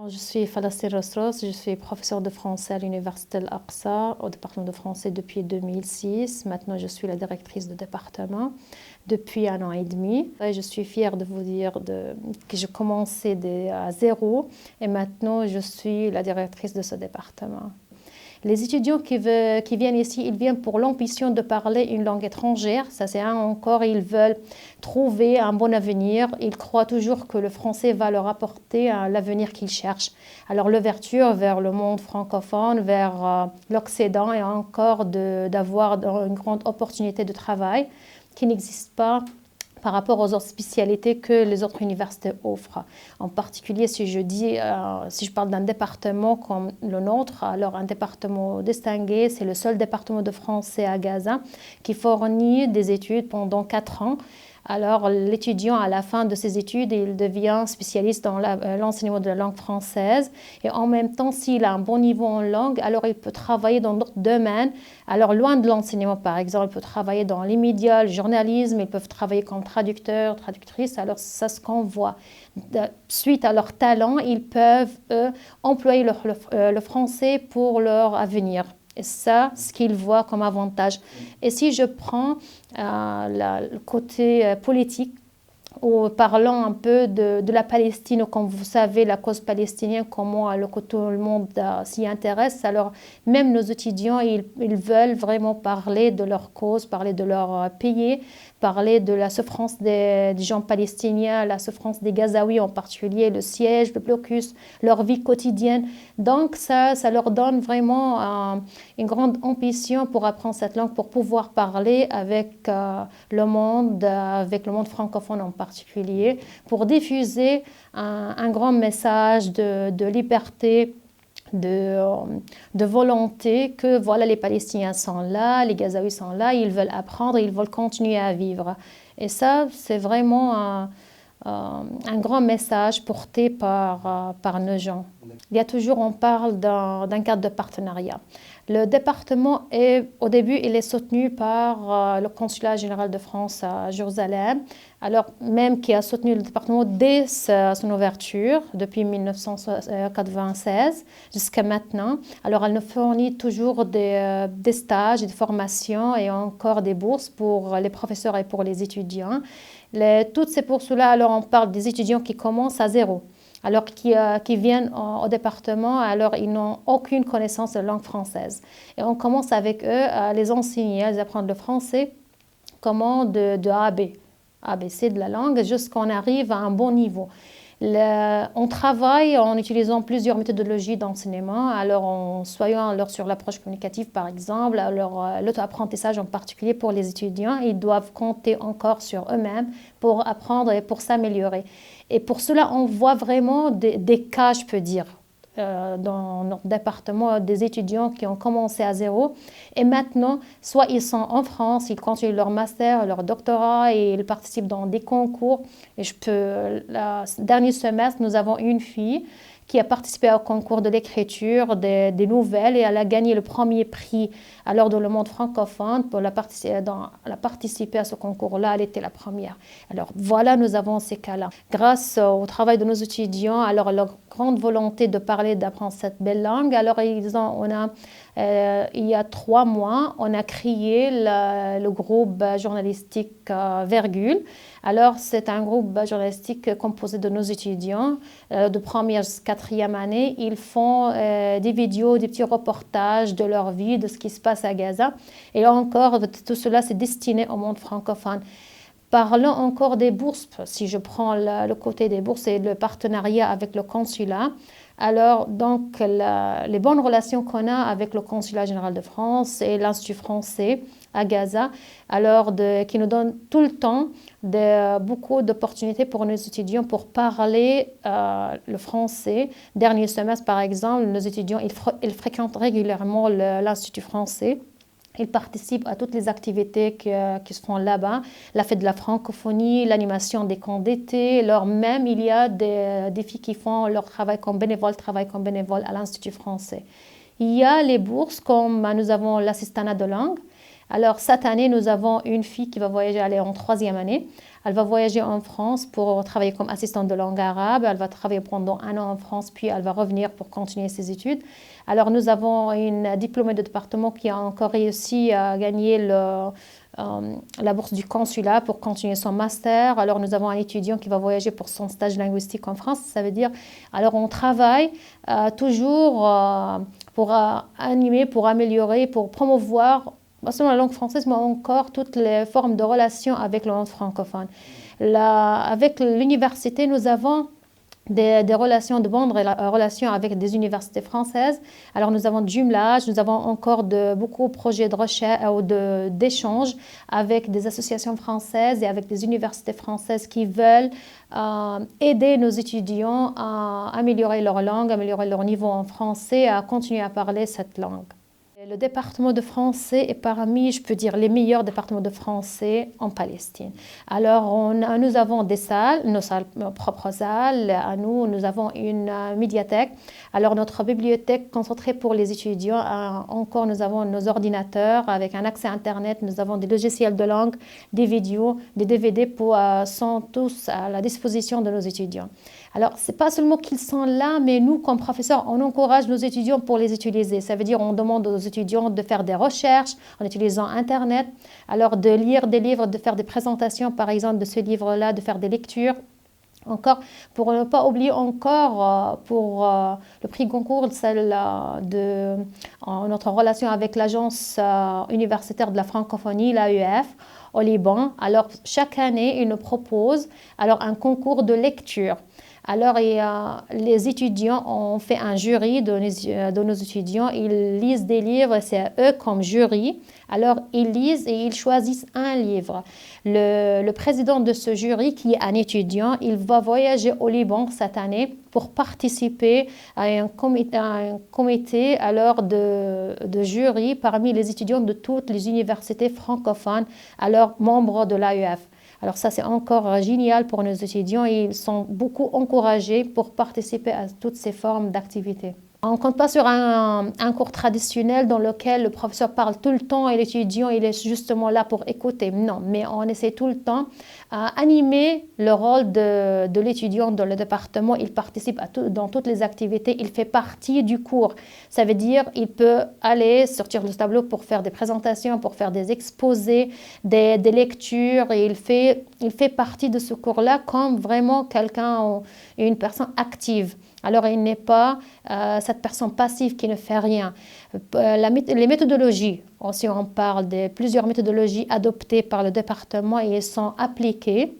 Je suis Falastin Rosros, je suis professeure de français à l'Université Al-Aqsa au département de français depuis 2006. Maintenant, je suis la directrice de département depuis 1 an et demi. Et je suis fière de vous dire que j'ai commencé à zéro et maintenant je suis la directrice de ce département. Les étudiants qui viennent ici, ils viennent pour l'ambition de parler une langue étrangère. Ça, c'est encore, ils veulent trouver un bon avenir. Ils croient toujours que le français va leur apporter l'avenir qu'ils cherchent. Alors, l'ouverture vers le monde francophone, vers l'Occident et encore d'avoir une grande opportunité de travail qui n'existe pas par rapport aux autres spécialités que les autres universités offrent. En particulier, si je parle d'un département comme le nôtre, alors un département distingué, c'est le seul département de français à Gaza qui fournit des études pendant 4 ans. Alors, l'étudiant, à la fin de ses études, il devient spécialiste dans l'enseignement de la langue française. Et en même temps, s'il a un bon niveau en langue, alors il peut travailler dans d'autres domaines. Alors, loin de l'enseignement, par exemple, il peut travailler dans les médias, le journalisme, ils peuvent travailler comme traducteur, traductrice. Alors, c'est ce qu'on voit. Suite à leur talent, ils peuvent, employer le français pour leur avenir. Et ça, ce qu'ils voient comme avantage. Et si je prends le côté politique, ou parlant un peu de la Palestine, comme vous savez, la cause palestinienne, comment tout le monde s'y intéresse. Alors, même nos étudiants, ils veulent vraiment parler de leur cause, parler de leur pays, parler de la souffrance des gens palestiniens, la souffrance des Gazaouis en particulier, le siège, le blocus, leur vie quotidienne. Donc, ça leur donne vraiment une grande ambition pour apprendre cette langue, pour pouvoir parler avec le monde francophone en particulier, pour diffuser un grand message de liberté, de volonté que voilà, les Palestiniens sont là, les Gazaouis sont là, ils veulent apprendre, ils veulent continuer à vivre. Et ça, c'est vraiment un grand message porté par nos gens. Il y a toujours, on parle d'un cadre de partenariat. Le département, au début, il est soutenu par le consulat général de France à Jérusalem, alors même qui a soutenu le département dès son ouverture, depuis 1996 jusqu'à maintenant. Alors, elle nous fournit toujours des stages, des formations et encore des bourses pour les professeurs et pour les étudiants. Toutes ces bourses-là, alors on parle des étudiants qui commencent à zéro. Alors qui viennent au département, alors ils n'ont aucune connaissance de la langue française. Et on commence avec eux à les enseigner, à les apprendre le français, comment de A à B, ABC de la langue, jusqu'à qu'on arrive à un bon niveau. On travaille en utilisant plusieurs méthodologies d'enseignement, alors en soyons alors sur l'approche communicative par exemple, alors l'auto-apprentissage en particulier pour les étudiants, ils doivent compter encore sur eux-mêmes pour apprendre et pour s'améliorer. Et pour cela, on voit vraiment des cas, je peux dire, dans notre département, des étudiants qui ont commencé à zéro. Et maintenant, soit ils sont en France, ils continuent leur master, leur doctorat et ils participent dans des concours. Et le dernier semestre, nous avons une fille qui a participé au concours de l'écriture des nouvelles et elle a gagné le premier prix alors dans le monde francophone. Pour elle a participé à ce concours-là, elle était la première. Alors voilà, nous avons ces cas-là. Grâce au travail de nos étudiants, alors leur grande volonté de parler, d'apprendre cette belle langue, alors il y a 3 mois, on a créé le groupe journalistique Virgule. Alors, c'est un groupe journalistique composé de nos étudiants de première jusqu'à 4e année. Ils font des vidéos, des petits reportages de leur vie, de ce qui se passe à Gaza. Et encore, tout cela, c'est destiné au monde francophone. Parlons encore des bourses. Si je prends le côté des bourses et le partenariat avec le consulat, alors, donc, les bonnes relations qu'on a avec le consulat général de France et l'Institut français à Gaza, alors qui nous donne tout le temps beaucoup d'opportunités pour nos étudiants pour parler le français. Dernier semestre, par exemple, nos étudiants, ils fréquentent régulièrement l'Institut français. Ils participent à toutes les activités qui se font là-bas, la fête de la francophonie, l'animation des camps d'été. Même, il y a des filles qui font leur travail comme bénévole à l'Institut français. Il y a les bourses, comme nous avons l'assistanat de langue. Alors cette année, nous avons une fille qui va voyager, elle est en 3e année. Elle va voyager en France pour travailler comme assistante de langue arabe. Elle va travailler pendant 1 an en France, puis elle va revenir pour continuer ses études. Alors nous avons une diplômée de département qui a encore réussi à gagner la bourse du consulat pour continuer son master. Alors nous avons un étudiant qui va voyager pour son stage linguistique en France. Ça veut dire, alors on travaille toujours pour animer, pour améliorer, pour promouvoir pas seulement la langue française, mais encore toutes les formes de relations avec le monde francophone. Avec l'université, nous avons des relations de bonnes relations avec des universités françaises. Alors nous avons du jumelage, nous avons encore beaucoup de projets de recherche ou d'échange avec des associations françaises et avec des universités françaises qui veulent aider nos étudiants à améliorer leur langue, améliorer leur niveau en français, à continuer à parler cette langue. Le département de français est parmi, je peux dire, les meilleurs départements de français en Palestine. Alors, nous avons des salles, nos propres salles. Nous avons une médiathèque. Alors, notre bibliothèque concentrée pour les étudiants. Encore, nous avons nos ordinateurs avec un accès Internet. Nous avons des logiciels de langue, des vidéos, des DVD sont tous à la disposition de nos étudiants. Alors, ce n'est pas seulement qu'ils sont là, mais nous, comme professeurs, on encourage nos étudiants pour les utiliser. Ça veut dire on demande aux étudiants de faire des recherches en utilisant Internet, alors de lire des livres, de faire des présentations, par exemple, de ce livre-là, de faire des lectures. Encore, pour ne pas oublier encore, pour le prix Goncourt, celle de notre relation avec l'agence universitaire de la francophonie, l'AEF, au Liban. Alors, chaque année, ils nous proposent un concours de lecture. Alors, les étudiants ont fait un jury de nos étudiants. Ils lisent des livres, c'est à eux comme jury. Alors, ils lisent et ils choisissent un livre. Le président de ce jury, qui est un étudiant, il va voyager au Liban cette année pour participer à un comité alors de jury parmi les étudiants de toutes les universités francophones, alors membres de l'AEF. Alors ça, c'est encore génial pour nos étudiants et ils sont beaucoup encouragés pour participer à toutes ces formes d'activités. On ne compte pas sur un cours traditionnel dans lequel le professeur parle tout le temps et l'étudiant il est justement là pour écouter. Non, mais on essaie tout le temps à animer le rôle de l'étudiant dans le département. Il participe dans toutes les activités, il fait partie du cours. Ça veut dire qu'il peut aller sortir le tableau pour faire des présentations, pour faire des exposés, des lectures. Et il fait partie de ce cours-là comme vraiment quelqu'un, une personne active. Alors, il n'est pas cette personne passive qui ne fait rien. Les méthodologies, si on parle de plusieurs méthodologies adoptées par le département et elles sont appliquées,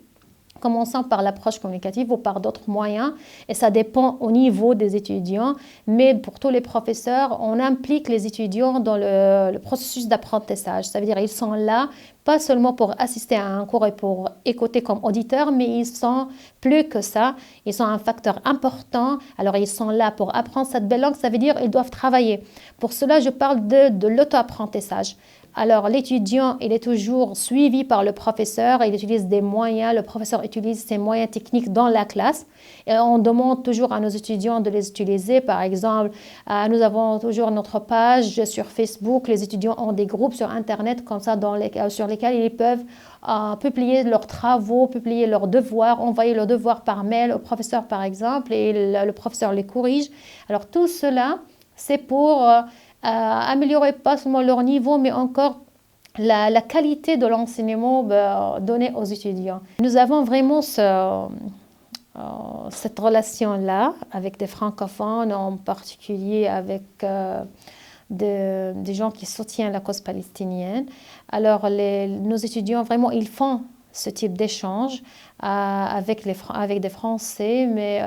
commençant par l'approche communicative ou par d'autres moyens, et ça dépend au niveau des étudiants, mais pour tous les professeurs, on implique les étudiants dans le processus d'apprentissage. Ça veut dire qu'ils sont là, pas seulement pour assister à un cours et pour écouter comme auditeurs, mais ils sont plus que ça, ils sont un facteur important. Alors ils sont là pour apprendre cette belle langue, ça veut dire qu'ils doivent travailler. Pour cela, je parle de l'auto-apprentissage. Alors, l'étudiant, il est toujours suivi par le professeur, il utilise des moyens, le professeur utilise ses moyens techniques dans la classe. Et on demande toujours à nos étudiants de les utiliser. Par exemple, nous avons toujours notre page sur Facebook, les étudiants ont des groupes sur Internet comme ça sur lesquels ils peuvent publier leurs travaux, publier leurs devoirs, envoyer leurs devoirs par mail au professeur par exemple, et le professeur les corrige. Alors, tout cela, c'est pour améliorer pas seulement leur niveau, mais encore la qualité de l'enseignement donné aux étudiants. Nous avons vraiment cette relation-là avec des francophones, en particulier avec des gens qui soutiennent la cause palestinienne. Alors, nos étudiants, vraiment, ils font ce type d'échange avec des Français, mais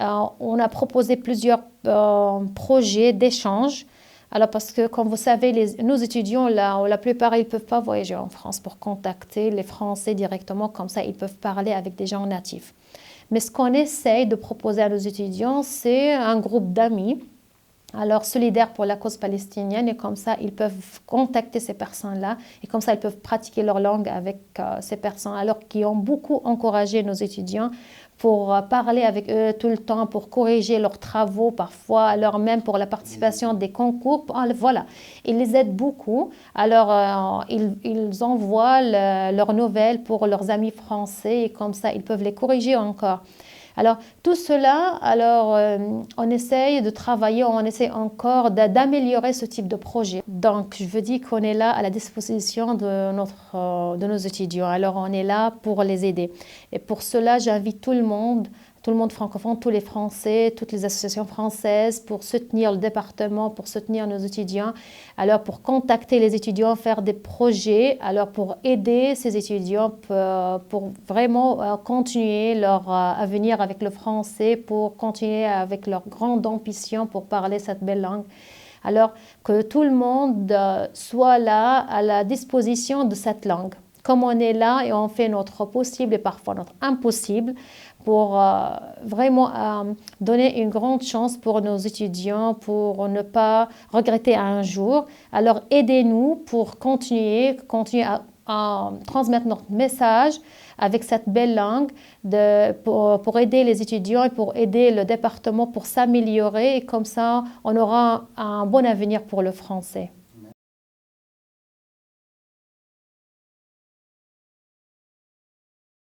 on a proposé plusieurs projets d'échange. Alors parce que, comme vous savez, nos étudiants, la plupart, ils ne peuvent pas voyager en France pour contacter les Français directement, comme ça, ils peuvent parler avec des gens natifs. Mais ce qu'on essaye de proposer à nos étudiants, c'est un groupe d'amis, alors solidaires pour la cause palestinienne, et comme ça, ils peuvent contacter ces personnes-là, et comme ça, ils peuvent pratiquer leur langue avec ces personnes, alors qui ont beaucoup encouragé nos étudiants pour parler avec eux tout le temps, pour corriger leurs travaux parfois, alors même pour la participation des concours. Voilà, ils les aident beaucoup. Alors, ils envoient leurs nouvelles pour leurs amis français et comme ça, ils peuvent les corriger encore. Alors, tout cela, alors, on essaye de travailler, on essaye encore d'améliorer ce type de projet. Donc, je veux dire qu'on est là à la disposition de nos étudiants. Alors, on est là pour les aider. Et pour cela, j'invite tout le monde francophone, tous les Français, toutes les associations françaises pour soutenir le département, pour soutenir nos étudiants. Alors, pour contacter les étudiants, faire des projets, alors pour aider ces étudiants pour vraiment continuer leur avenir avec le français, pour continuer avec leur grande ambition pour parler cette belle langue. Alors, que tout le monde soit là à la disposition de cette langue. Comme on est là et on fait notre possible et parfois notre impossible pour vraiment donner une grande chance pour nos étudiants, pour ne pas regretter un jour. Alors aidez-nous pour continuer à transmettre notre message avec cette belle langue pour aider les étudiants et pour aider le département pour s'améliorer et comme ça on aura un bon avenir pour le français.